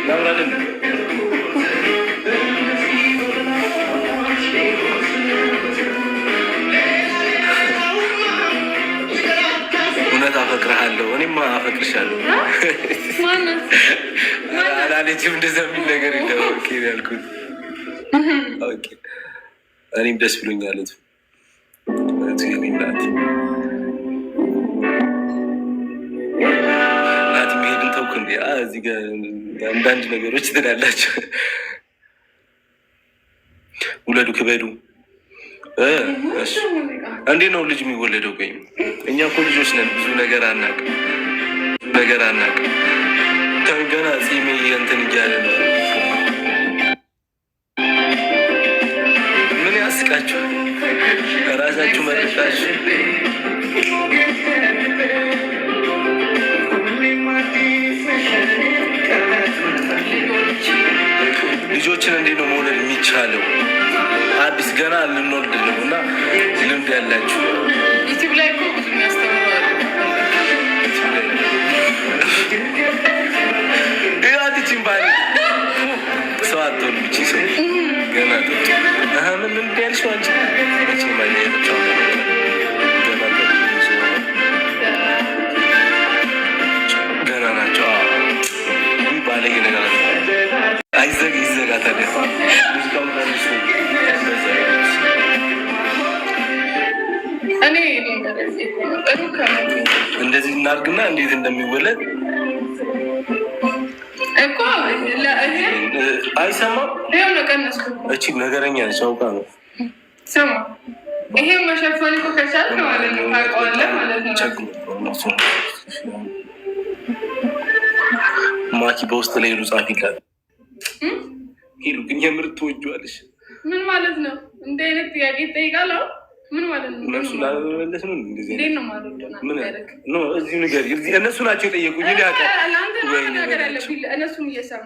ናምራለን እውነት አፈቅርሃለሁ እኔማ አፈቅርሻለሁ አላለችም። እንደዛ የሚል ነገር የለም። ኦኬ ያልኩት እኔም ደስ ብሎኛል። ናቲ መሄድን ተውክ እንዴ? እዚህ ጋር አንዳንድ ነገሮች ትላላቸው። ውለዱ ክበዱ። እንዴት ነው ልጅ የሚወለደው? ቆይ እኛ እኮ ልጆች ነን፣ ብዙ ነገር አናውቅም። ገና ፂሜ እንትን እያለ ነው። ምን ያስቃችኋል? ራሳችሁ መረጣችሁ። ልጆችን እንዴት ነው መውለድ የሚቻለው? አዲስ ገና ልንወልድ ነው እና ልምድ ያላችሁ ዩቲዩብ ላይ እኮ ብዙ የሚያስተምራሉ። ያትችን ባል ሰው አትሆን ብቻ ሰው ገና ምን ያልሽ አንቺ ገና ናቸው። ባለጌ ነገር ይዘጋ ታዲያ እንደዚህ እናድርግና እንዴት እንደሚወለድ እኮ አይሰማም። እቺ ነገረኛ ነች፣ አውቃ ነው። ስማ ይሄ መሸፈን እኮ ከቻልክ ማለት ነው ታውቀዋለህ ማለት ነው። ማኪ በውስጥ ላይ ሄዱ ጻፊ ይላል። ሄዱ ግን የምር ትወጂዋለሽ? ምን ማለት ነው? እንደ አይነት ጥያቄ ይጠይቃል። ምን ማለት ነው? እነሱ ላለመመለስ ነው። እንደዚህ እንዴት ነው ማለት ነው? እዚሁ ነገር እነሱ ናቸው የጠየቁኝ። እነሱም እየሰሙ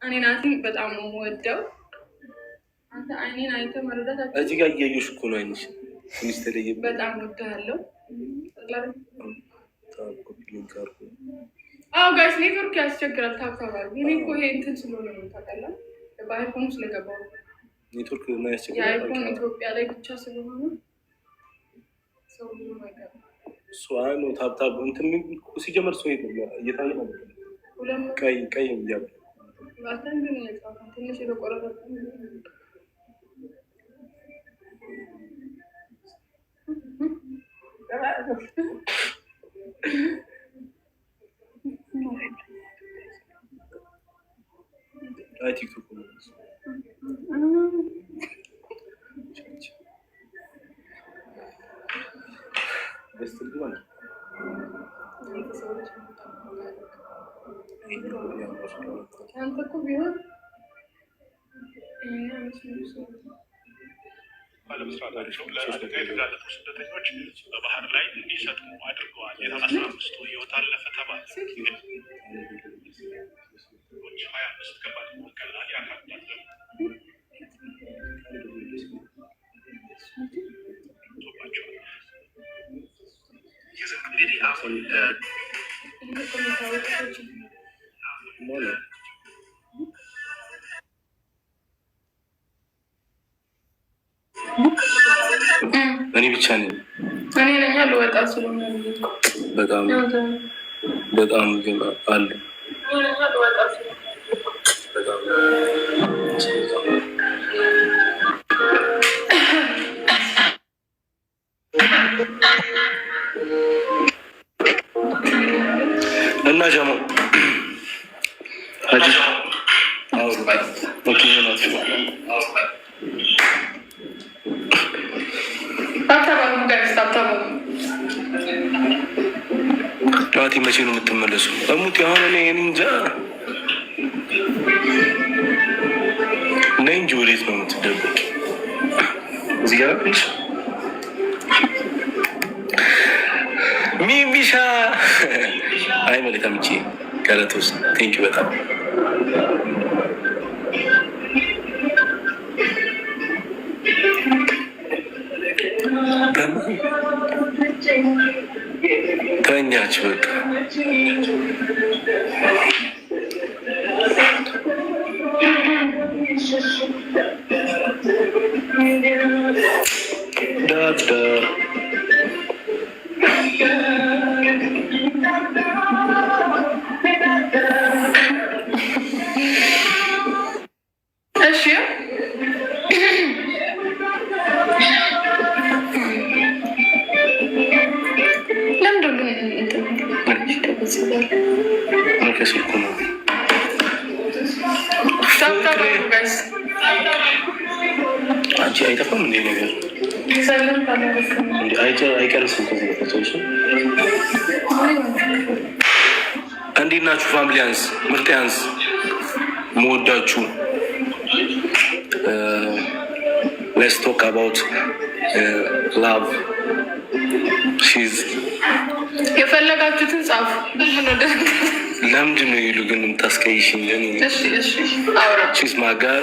እኔ ናቲን በጣም ነው የምወደው። አንተ አይኔን አይተህ መረዳት እዚህ ጋር እያየሽ እኮ ነው። አይነሽ ትንሽ ተለየ። በጣም ወድሃለሁ። አዎ ጋይስ ኔትወርክ ያስቸግራል። ታብታባል እኔ እኮ ይሄ እንትን ስለሆነ ነው ታውቃለህ። በአይፎን ስለገባው ኔትወርክ እና ያስቸግራል። የአይፎን ኢትዮጵያ ላይ ብቻ ስለሆነ ሰው ብዙ ነገር እሱ ነው ታብታብ እንትን ሲጀመር ሰው እየታየ ነው። ቀይ እያለ ትንሽ የተቆረጠ ቲክቶክ አንተ እኮ ቢሆን ባለመስራታቸው ለአደጋ የተጋለጡ ስደተኞች በባህር ላይ እንዲሰጥሙ አድርገዋል። የ15ቱ ህይወት አለፈ ተባለ። 25 ከባድ ቀላል የአካል ጉዳት ደርሶባቸዋል። እንግዲህ አሁን እኔ ብቻ ነኝ። እኔ ነኝ ልወጣ ስለሆነ በጣም ግን አሉ እና ጀሞ ናቲ መቼ ነው የምትመለሱ? እሙት አሁን እኔ እንጃ ነይ እንጂ ወዴት ነው የምትደበቅ? እዚህ ጋር ሚሚሻ አይ መልካም እቺ ከረቶስ ቴንኪ በጣም ተኛች በቃ አንቺ አይጠፋም እንዴ ነገር አይቀርም። እንዴት ናችሁ ፋሚሊያንስ? ምርጥያንስ መወዳችሁ። ሌትስ ቶክ አባውት ላቭ ሺዝ የፈለጋችሁትን ጻፉ። ለምንድን ነው ይሉ ግን የምታስቀይሽኝ? ሺዝ ማይ ጋር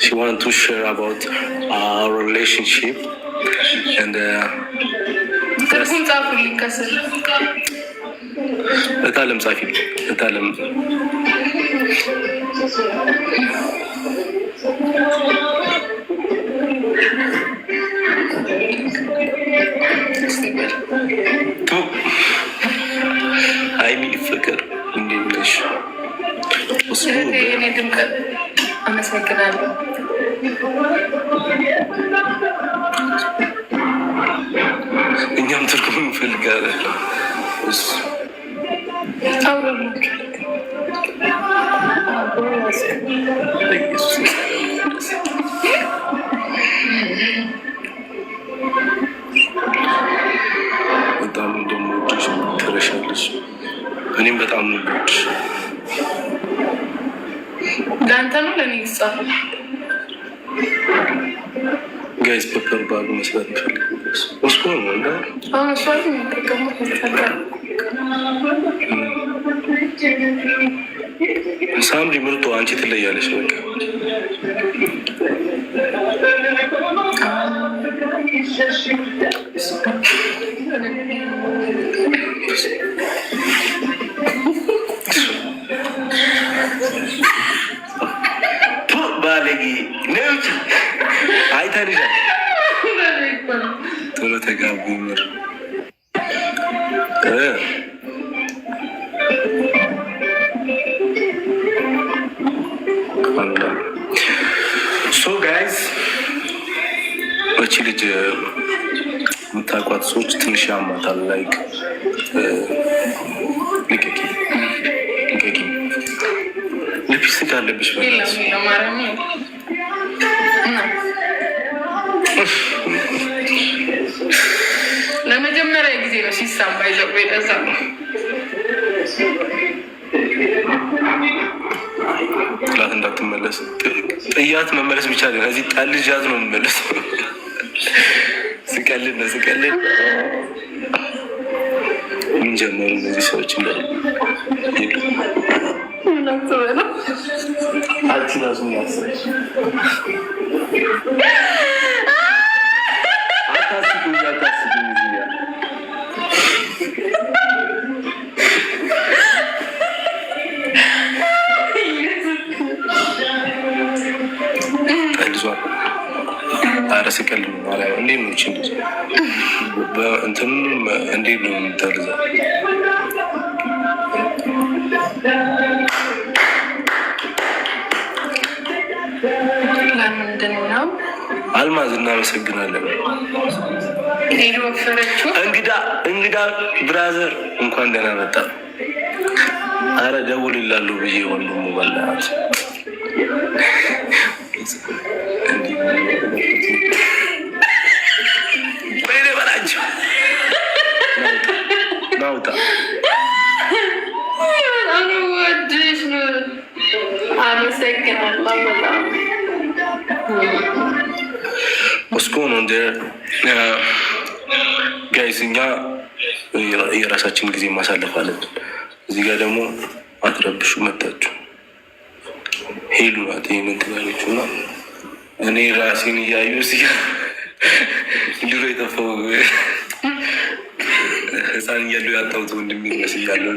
she wanted to share about our relationship and ትርጉም ጻፉልኝ ከስር እታለም ጻፊ እታለም አይሚ ፍቅር እንዴት ነሽ? እኔ ድምቀት አመሰግናለሁ። እኛም ትርጉም እንፈልጋለን። በጣም እንደምወድሽ ትረሻለሽ። እኔም በጣም የምወድሽ ለአንተ ነው ለእኔ ይጻፍ ጋይስ ፔፐር ባሉ መስራት እንፈልግ እስኮ ነው እንዳ መስራት የሚጠቀሙ ሳምሪ ምርጦ አንቺ ትለያለሽ። በቃ ባለጊ ነውጭ አይታልሻ ቶሎ ተጋቡ ምር ሶ ጋይዝ እቺ ልጅ የምታውቋት ሰዎች ትንሽ ያማታል። ላይክ ልቀቂ ሊፕስቲክ አለብሽ በላስ ለመጀመሪያ ጊዜ ነው ሲሳም ባይዘው ይደዛ ነው ጥላት እንዳትመለስ ጥያት መመለስ ብቻ ነው። እዚህ ጣልጃት ነው መመለስ። ስቀልድ ነው ስቀልድ ምን ጀመሩ እነዚህ ሰዎች እንደ አትናዙ ያሰች ስቀል እንዴት ነው ች በእንትን እንዴት ነው የምታርዛ ለምንድን ነው አልማዝ እናመሰግናለን። እንግዳ ብራዘር እንኳን ደህና መጣ። አረ ደውል ይላሉ ብዬ ወንድሙ በላት ወይኔ በላቸው ናውጣ ወድሽ ነው። አመሰግናለሁ በጣም እስኮ ነው እንደ ጋይስ እኛ የራሳችን ጊዜ ማሳለፍ አለብን። እዚህ ጋር ደግሞ አትረብሹ መጣችሁ። ሄሉ ናት ይህንን ትላለች እና እኔ ራሴን እያዩ እዚህ ድሮ የጠፋው ህፃን እያሉ ያጣሁት ወንድሜ ይመስያለሁ።